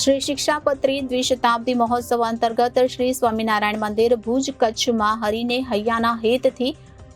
શ્રી શિક્ષાપત્રી દ્વિશતાબ્દી મહોત્સવ અંતર્ગત શ્રી સ્વામિનારાયણ મંદિર ભુજ કચ્છમાં હરિને હૈયાના હેતથી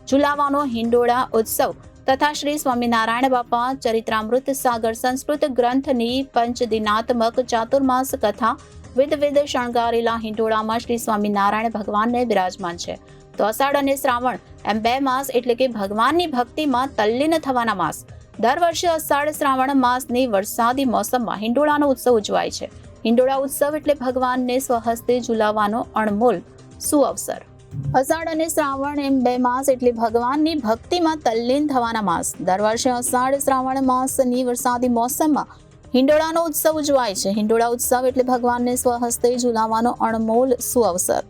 ઝુલાવાનો હિંડોળા ઉત્સવ તથા શ્રી સ્વામિનારાયણ બાપા ચરિત્રામૃત સાગર સંસ્કૃત ગ્રંથની પંચદિનાત્મક ચાતુર્માસ કથા વિધ શણગારેલા હિંડોળામાં શ્રી સ્વામિનારાયણ ભગવાનને બિરાજમાન છે. તો અષાઢ અને શ્રાવણ એમ 2 માસ એટલે કે ભગવાનની ભક્તિમાં તલ્લીન થવાના માસ. દર વર્ષે અષાઢ શ્રાવણ માસની વરસાદી મોસમમાં હિંડોળાનો ઉત્સવ ઉજવાય છે. હિંડોળા ઉત્સવ એટલે ભગવાનને સ્વહસ્તે ઝુલાવવાનો અણમોલ સુઅવસર. અષાઢ અને શ્રાવણ એમ 2 માસ એટલે ભગવાનની ભક્તિમાં તલ્લીન થવાના માસ. દર વર્ષે અષાઢ શ્રાવણ માસની વરસાદી મોસમમાં હિંડોળાનો ઉત્સવ ઉજવાય છે. હિંડોળા ઉત્સવ એટલે ભગવાનને સ્વહસ્તે ઝુલાવવાનો અણમોલ સુઅવસર.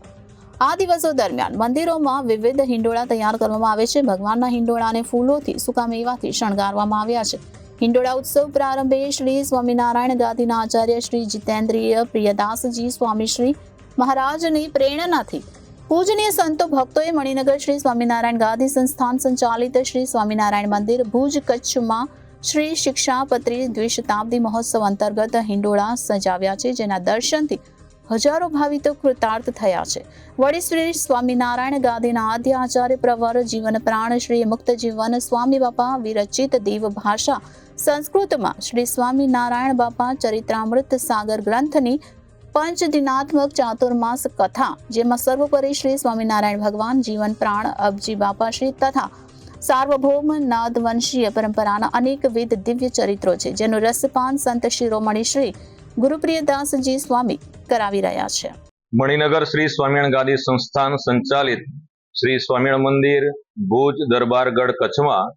આ દિવસો દરમિયાન મંદિરોમાં વિવિધ હિંડોળા તૈયાર કરવામાં આવે છે. ભગવાનના હિંડોળાને ફૂલોથી, સૂકા મેવાથી શણગારવામાં આવ્યા છે. હિંડોળા ઉત્સવ પ્રારંભે શ્રી સ્વામિનારાયણ ગાદીના આચાર્ય શ્રી જીતેન્દ્રિય પ્રિયદાસજી સ્વામી શ્રી મહારાજની પ્રેરણાથી પૂજનીય સંતો ભક્તોએ મણિનગર શ્રી સ્વામિનારાયણ ગાદી સંસ્થાન સંચાલિત શ્રી સ્વામિનારાયણ મંદિર ભુજ કચ્છમાં શ્રી શિક્ષાપત્રી દ્વિશતાબ્દી મહોત્સવ અંતર્ગત હિંડોળા સજાવ્યા છે, જેના દર્શનથી હજારો ભાવિતો કૃતાર્થ થયા છે. વળી શ્રી સ્વામિનારાયણ ગાદીના આદ્ય આચાર્ય પ્રવર જીવન પ્રાણ શ્રી મુક્ત જીવન સ્વામી બાપા વિરચિત દેવ ભાષા સંસ્કૃતમાં શ્રી સ્વામિનારાયણ બાપા ચરિત્રામૃત સાગર ગ્રંથની પંચદિનાત્મક ચાતુર્માસ કથા, જેમાં સર્વોપરી શ્રી સ્વામિનારાયણ ભગવાન જીવન પ્રાણ અબજી બાપા શ્રી તથા સાર્વભૌમ નાદવંશીય પરંપરાના અનેકવિધ દિવ્ય ચરિત્રો છે, જેનું રસપાન સંત શિરોમણી શ્રી ગુરુપ્રિયદાસજી સ્વામી કરાવી રહ્યા છે. મણિનગર શ્રી સ્વામિનારાયણ ગાદી સંસ્થાન સંચાલિત શ્રી સ્વામિનારાયણ મંદિર ભુજ દરબારગઢ કચ્છમાં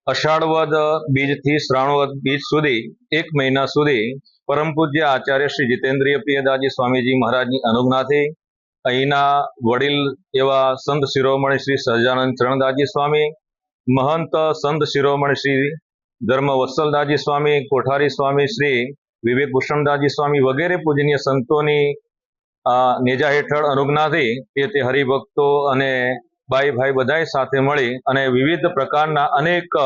અષાઢ વદ બીજથી શ્રાવણ વદ બીજ સુધી 1 મહિના સુધી પરમ પૂજ્ય આચાર્ય શ્રી જીતેન્દ્રિય પ્રિયદાસજી સ્વામીજી મહારાજની અનુજ્ઞાથી અહીંના વડીલ એવા સંત શિરોમણી શ્રી સહજાનંદ ચરણદાસજી સ્વામી, મહંત સંત શિરોમણી શ્રી ધર્મ વત્સલદાસજી સ્વામી, કોઠારી સ્વામી શ્રી વિવેક ભૂષણદાસજી સ્વામી વગેરે પૂજનીય સંતોની નેજા હેઠળ અનુજ્ઞાથી તે હરિભક્તો અને ભાઈ બધાએ સાથે મળી અને વિવિધ પ્રકારના અનેક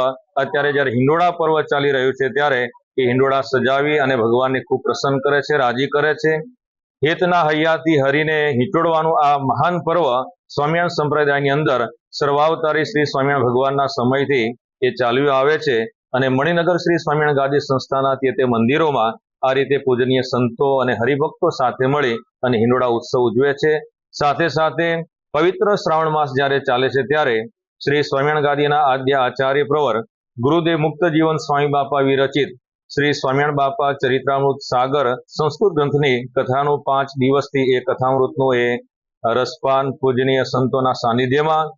અત્યારે જ્યારે હિંડોળા પર્વ ચાલી રહ્યું છે ત્યારે એ હિંડોળા સજાવી અને ભગવાનને ખૂબ પ્રસન્ન કરે છે, રાજી કરે છે. હેતના હૈયાથી હરિને હિંચોળવાનું આ મહાન પર્વ સ્વામિનારાયણ સંપ્રદાયની અંદર સર્વાવતારી શ્રી સ્વામિનારાયણ ભગવાનના સમયથી એ ચાલ્યું આવે છે અને મણિનગર શ્રી સ્વામિનારાયણ ગાદી સંસ્થાના તે મંદિરોમાં આ રીતે પૂજનીય સંતો અને હરિભક્તો સાથે મળી અને હિંડોળા ઉત્સવ ઉજવે છે. સાથે સાથે પવિત્ર શ્રાવણ માસ જ્યારે ચાલે છે ત્યારે શ્રી સ્વામિનારાયણ ગાદીના આદ્ય આચાર્ય પ્રવર ગુરુદેવ મુક્ત જીવન સ્વામી બાપા વિરચિત શ્રી સ્વામિનારાયણ બાપા ચરિત્રામૃત સાગર સંસ્કૃત ગ્રંથની કથાનું 5 દિવસથી એ કથામૃતનું એ રસપાન પૂજનીય સંતોના સાનિધ્યમાં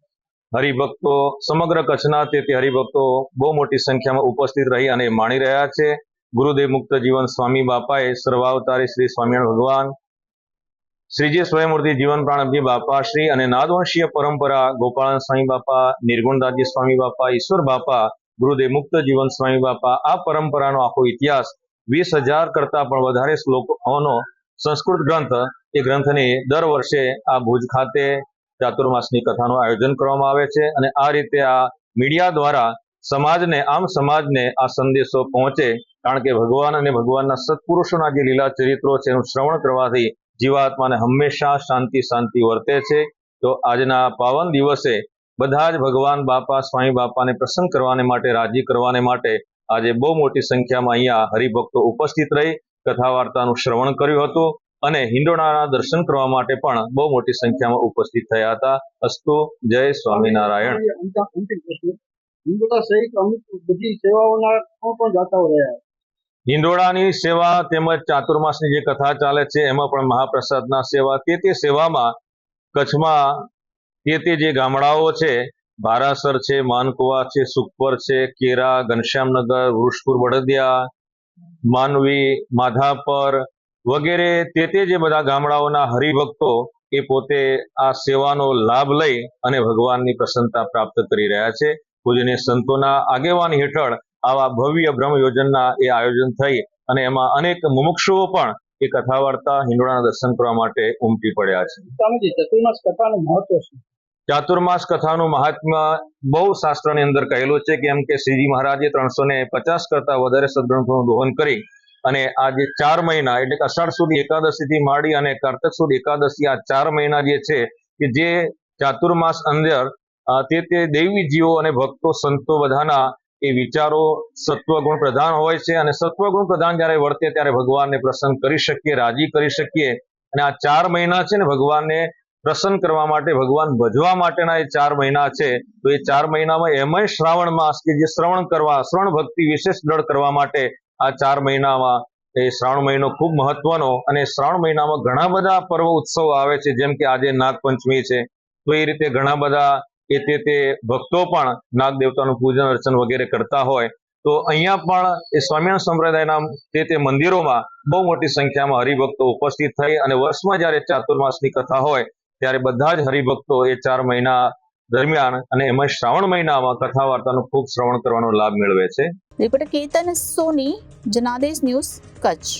હરિભક્તો સમગ્ર કચ્છના તે હરિભક્તો બહુ મોટી સંખ્યામાં ઉપસ્થિત રહી અને માણી રહ્યા છે. ગુરુદેવ મુક્ત જીવન સ્વામી બાપાએ સર્વાવતારી શ્રી સ્વામિનારાયણ ભગવાન, શ્રીજી સ્વયંમૂર્તિ જીવન પ્રાણજી બાપા શ્રી અને નાદવંશીય પરંપરા ગોપાળન સ્વામી બાપા, નિર્ગુણદાસજી સ્વામી બાપા, ઈશ્વર બાપા, ગુરુદેવ મુક્ત જીવન સ્વામી બાપા, આ પરંપરાનો આખો ઇતિહાસ 20,000 કરતા પણ વધારે શ્લોકોનો સંસ્કૃત ગ્રંથ, એ ગ્રંથની દર વર્ષે આ ભુજ ખાતે ચાતુર્માસની કથાનું આયોજન કરવામાં આવે છે અને આ રીતે આ મીડિયા દ્વારા સમાજને આ સંદેશો પહોંચે, કારણ કે ભગવાન અને ભગવાનના સત્પુરુષોના જે લીલા ચરિત્રો છે એનું શ્રવણ કરવાથી જીવાત્માને હંમેશા શાંતિ વર્તે છે. તો આજના પાવન દિવસે બધા જ ભગવાન બાપા સ્વામી બાપાને પ્રસન્ન કરવાને માટે, રાજી કરવાને માટે આજે બહુ મોટી સંખ્યામાં અહીંયા હરિભક્તો ઉપસ્થિત રહી કથા વાર્તાનું શ્રવણ કર્યું હતું અને હિંડોળાના દર્શન કરવા માટે પણ બહુ મોટી સંખ્યામાં ઉપસ્થિત થયા હતા. અસ્તુ, જય સ્વામિનારાયણ. હિંડોળાની સેવા તેમજ ચાતુર્માસની જે કથા ચાલે છે એમાં પણ મહાપ્રસાદના સેવા તે સેવામાં કચ્છમાં તે જે ગામડાઓ છે, ભારાસર છે, માનકુવા છે, સુખપર છે, કેરા, ઘનશ્યામનગર, વૃષપુર, બળદિયા, માનવી, માધાપર વગેરે તે જે બધા ગામડાઓના હરિભક્તો એ પોતે આ સેવાનો લાભ લઈ અને ભગવાનની પ્રસન્નતા પ્રાપ્ત કરી રહ્યા છે. પૂજનીય સંતોના આગેવાની હેઠળ આવા ભવ્ય બ્રહ્મ યોજનના એ આયોજન થઈ અને એમાં અનેક મુમુક્ષુઓ પણ એ કથા વાર્તા હિંડોળાના દર્શન કરવા માટે ઉમટી પડ્યા છે. ચાતુર્માસ કથાનું મહત્વ શું? ચાતુર્માસ કથાનું મહાત્મ્ય બહુ શાસ્ત્રની અંદર કહેલું છે, કેમ કે શ્રીજી મહારાજે 350 કરતા વધારે સદગ્રંથોનું દોહન કરી અને આ જે 4 મહિના એટલે કે અષાઢ સુદ એકાદશીથી માંડી અને કારતક સુદ એકાદશી આ 4 મહિના જે છે કે જે ચાતુર્માસ અંદર તે દૈવી જીવો અને ભક્તો સંતો બધાના એ વિચારો સત્વગુણ પ્રધાન હોય છે અને સત્વગુણ પ્રધાન જ્યારે વર્તે ત્યારે ભગવાનને પ્રસન્ન કરી શકીએ, રાજી કરી શકીએ. અને આ 4 મહિના છે ને ભગવાનને પ્રસન્ન કરવા માટે, ભગવાન ભજવા માટેના એ 4 મહિના છે. તો એ 4 મહિનામાં એમાંય શ્રાવણ માસ કે જે શ્રવણ ભક્તિ વિશેષ દળ કરવા માટે આ 4 મહિનામાં એ શ્રાવણ મહિનો ખૂબ મહત્વનો. અને શ્રાવણ મહિનામાં ઘણા બધા પર્વ ઉત્સવ આવે છે, જેમ કે આજે નાગપંચમી છે. તો એ રીતે ઘણા બધા તે ભક્તો પણ નાગ દેવતાનું પૂજન અર્ચન વગેરે કરતા હોય. તો અહીંયા પણ એ સ્વામિનારાયણ સંપ્રદાયના તે મંદિરોમાં બહુ મોટી સંખ્યામાં હરિભક્તો ઉપસ્થિત થઈ અને વર્ષમાં જ્યારે ચાતુર્માસની કથા હોય ત્યારે બધા જ હરિભક્તો એ 4 મહિના દરમિયાન અને એમાં શ્રાવણ મહિનામાં કથા વાર્તાનું ખૂબ શ્રવણ કરવાનો લાભ મેળવે છે. રિપોર્ટર કેતન સોની, જનાદેશ ન્યૂઝ, કચ્છ.